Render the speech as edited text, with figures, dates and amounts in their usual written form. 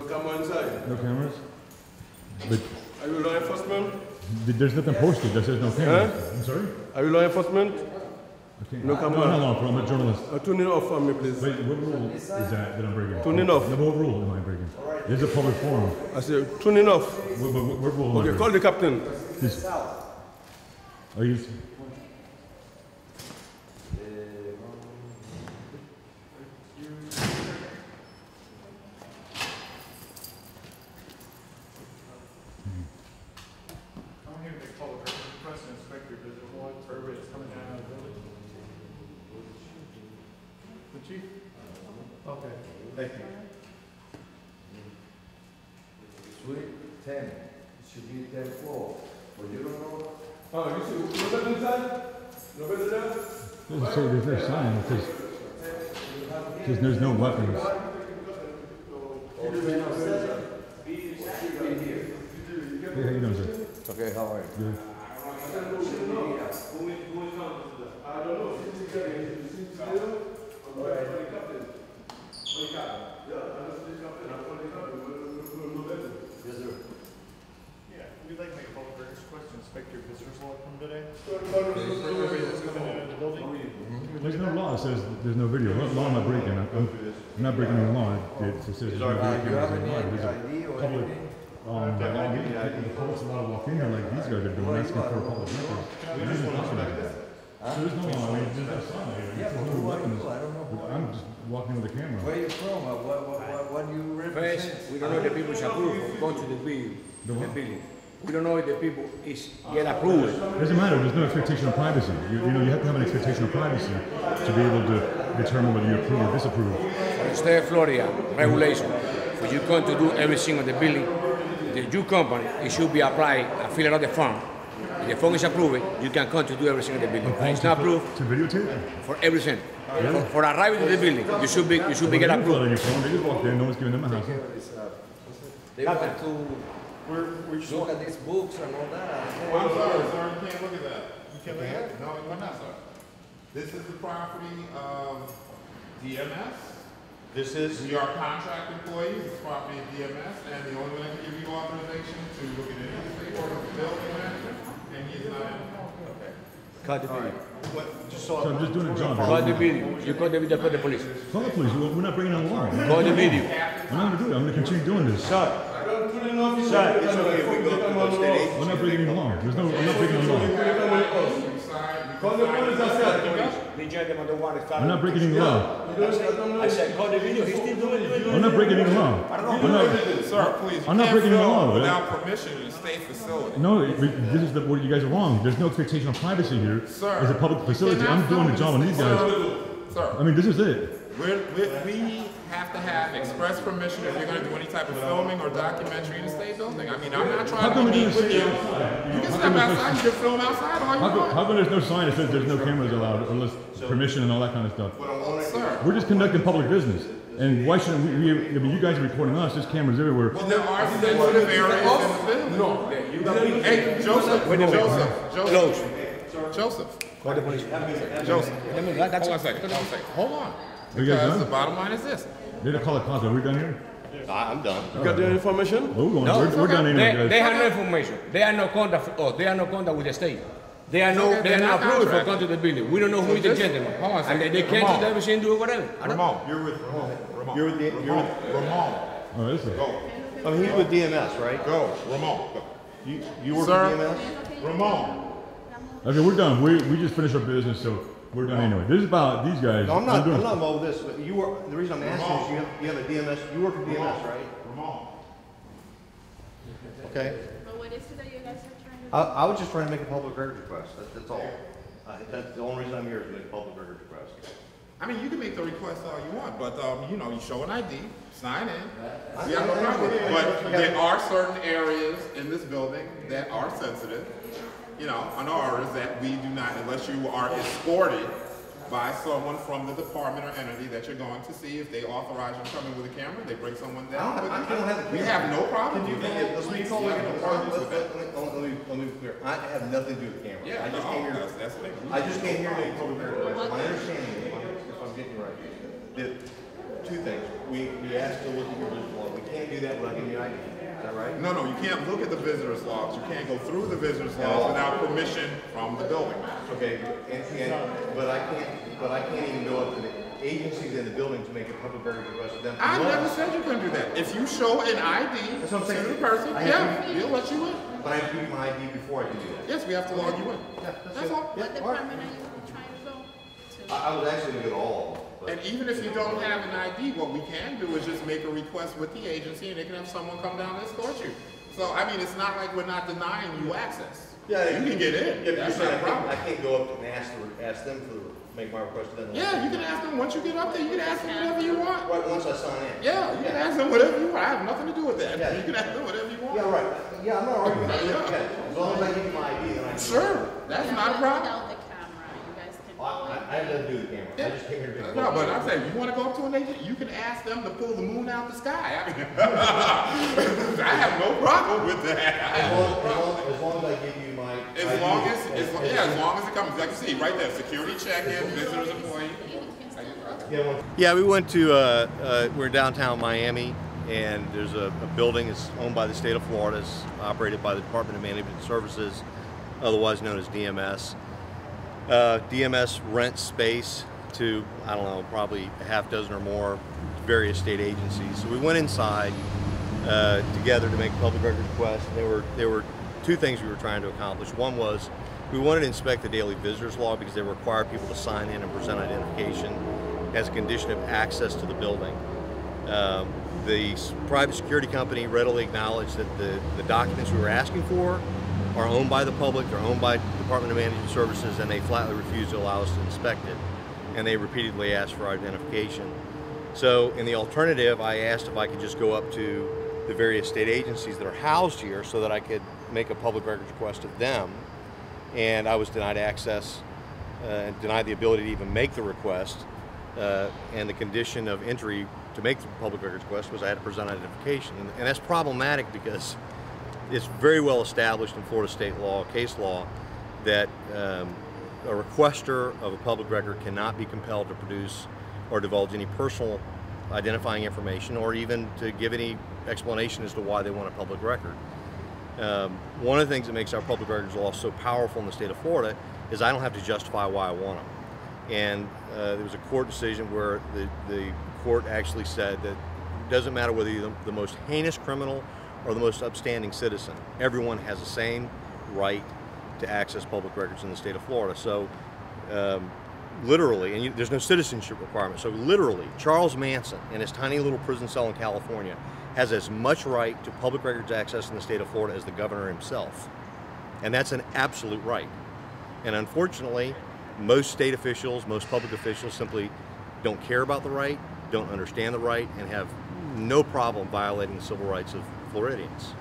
camera inside. No cameras? But are you law enforcement? There's nothing posted that says no cameras. I'm sorry? Are you law enforcement? Okay. No camera. No, I'm a journalist. Tune it off for me, please. Wait, what rule is that I'm breaking? Tune it off. No, what rule am I breaking? This is a public forum. I said, tune it off. What rule am I breaking? Okay, call the captain. This. Are you... Chief? Okay, thank you. Suite 10, it should be 10 floor, but you don't know. Oh, you see, nobody inside? Nobody there? Doesn't say there's no sign. It says there's no weapons. Hey, how you doing, sir? Okay, how are you? Good. I don't know. Yes, sir. Yeah, we'd like to make a public records request to inspect your visitor's log from today. For everybody that's coming into the building. There's no law that says there's no video. What law am I breaking? I'm not breaking any law. It says there's no video. You have There's any a ID or public, anything? the police allowed to walk in here like these guys are doing, asking for a public record. There's no law like that. There's no law. I mean, there's no sign here. Yeah, There's but no who are weapons. you? I don't know. I'm just walking with a camera. Where are you from? What do you represent? First, we don't know if the people is approved of going to the building. We don't know if the people is get approved. Doesn't matter. There's no expectation of privacy. You know, you have to have an expectation of privacy to be able to determine whether you approve or disapprove. For the state of Florida, regulation, for you going to do everything on the building, your company, it should be applied and fill out the form. If the form is approved, you can come to do everything on the building. If it's not approved, To videotape? for everything. For arriving to the building, you should be get approved. They just walk there. No one's giving them a hassle. They want to look at these books and all that. I'm sorry, sir, you can't look at that. You can't look at it? No, why not, sir? This is the property of DMS. This is? We are contract employees, it's property of DMS, and the only one that can give you authorization to look at any of the paperwork is the building manager, and he's not in. Cut the video. So I'm just doing a job. Call the video. You call the video, call the police. Call the police. We're not bringing them along. Call the video. I'm not going to do it. I'm going to continue doing this. Sir, it's okay if we go to the state agency. I'm not bringing them along. I'm not breaking them along. Call the police, I said. The gentleman don't want to I'm not breaking any law. I said, call the video. He's still doing it. I'm not breaking any law. Sir, please, you I'm not can't breaking the film law. without permission in a state facility. No, this is what you guys are wrong. There's no expectation of privacy here. Sir, It's a public facility. cannot I'm doing the film job on this these guys. facility. Sir, I mean, this is it. we have to have express permission if you're going to do any type of filming or documentary in a state building. I mean, I'm not How trying come to we meet do with this? you. You can step outside, you can film outside all you want. How come there's no sign that says there's no cameras allowed, unless permission and all that kind of stuff? Sir, We're just conducting public business. And why shouldn't we, I mean, you guys are recording us, there's cameras everywhere. well, there are sensitive areas in the building. No. Hey, Joseph. Joseph. Call the police. Joseph. Hold on a second. Hold on. Are you guys Because the done? bottom line is this. They didn't call it cops. Are we done here? I'm done. You got the information? Oh, we're going. No, We're done anyway, they guys. have no information. They have no contact. Oh, they have no contact with the state. They are no. Okay, They are they're not not approved for contract. come to the building. We don't know who is the this- gentleman. hold on a And second. they can't Ramon. do everything, do whatever. I don't know. Ramon. You're with Ramon. You're with the, you're with, Ramon. Oh, this is. Go. I mean, he's with DMS, right? Go. Ramon. Go. You work Sir. with DMS? Ramon. Okay, we're done. We just finished our business, so we're done anyway. This is about these guys. No, I'm not doing- involved with this, but you work, the reason I'm asking is you have a DMS, you work for DMS, right? Ramon. Okay. But what is it that you guys are trying to do? I was just trying to make a public record request, that's all. That's the only reason I'm here is to make a public record request. I mean, you can make the request all you want, but you know, you show an ID, sign in. We have no problem with it. But there are certain areas in this building that are sensitive. You know, on ours that we do not, unless you are escorted by someone from the department or entity that you're going to see. If they authorize you to come in with a camera, they bring someone down with I a don't have camera. the We have no problem Can with you, that. let's We be clear, have no problems with that. let me be clear. I have nothing to do with the camera. Yeah, I just came here. that's the thing. I just came here to make a public record request. My understanding, if I'm getting it right, that two things. We asked to look at your visitor log. We can't do that without giving you an ID. Is that right? No, you can't look at the visitors logs. You can't go through the visitors logs without permission from the building manager. Okay, but I can't even go up to the agencies in the building to make a public record request of them. I never said you couldn't do that. If you show an ID That's what I'm saying. to the person, he'll let you in. But I have to give you my ID before I can do that. Yes, we have to log you in. Yeah, That's all. What department are you trying to go to? I was actually going to go to all of them. But And even if you don't have an ID, what we can do is just make a request with the agency and they can have someone come down and escort you. So, I mean, it's not like we're not denying you access. yeah, You can get in. Yeah, but That's you're not a saying problem. I can't go up and ask them make my request to them. Yeah, you can ask them, once you get up there, you can ask them whatever you want. Right, once I sign in. Yeah, you can ask them whatever you want. I have nothing to do with that. Yeah. You can ask them whatever you want. Yeah, right. Yeah, I'm not arguing. Okay. As long as I give you my ID, then I can. Sure, that's not a problem. Without the camera, you guys can. I have nothing to do with the camera. I just came here to make a No, phone but call. I'm saying, you want to go up to an agent, you can ask them to pull the moon out the sky. I mean, I have no problem with that. As long as I give you my As ID, long as it comes, like you see, right there, security check-in, visitors employee. Yeah, we went to, we're downtown Miami, and there's a building that's owned by the state of Florida. It's operated by the Department of Management Services, otherwise known as DMS. DMS rents space to, I don't know, probably a half dozen or more various state agencies. So we went inside together to make a public record request. There were two things we were trying to accomplish. One was we wanted to inspect the daily visitors log because they require people to sign in and present identification as a condition of access to the building. The private security company readily acknowledged that the documents we were asking for are owned by the public, they're owned by the Department of Management Services, and they flatly refused to allow us to inspect it. And they repeatedly asked for identification. So in the alternative, I asked if I could just go up to the various state agencies that are housed here so that I could make a public records request of them. And I was denied access, denied the ability to even make the request. And the condition of entry to make the public records request was I had to present identification. And that's problematic because it's very well established in Florida state law, case law, that a requester of a public record cannot be compelled to produce or divulge any personal identifying information or even to give any explanation as to why they want a public record. One of the things that makes our public records law so powerful in the state of Florida is I don't have to justify why I want them. And there was a court decision where the court actually said that it doesn't matter whether you're the most heinous criminal or the most upstanding citizen, everyone has the same right to access public records in the state of Florida. So literally, and there's no citizenship requirement, so literally Charles Manson in his tiny little prison cell in California has as much right to public records access in the state of Florida as the governor himself. And that's an absolute right. And unfortunately, most state officials, most public officials simply don't care about the right, don't understand the right, and have no problem violating the civil rights of Floridians.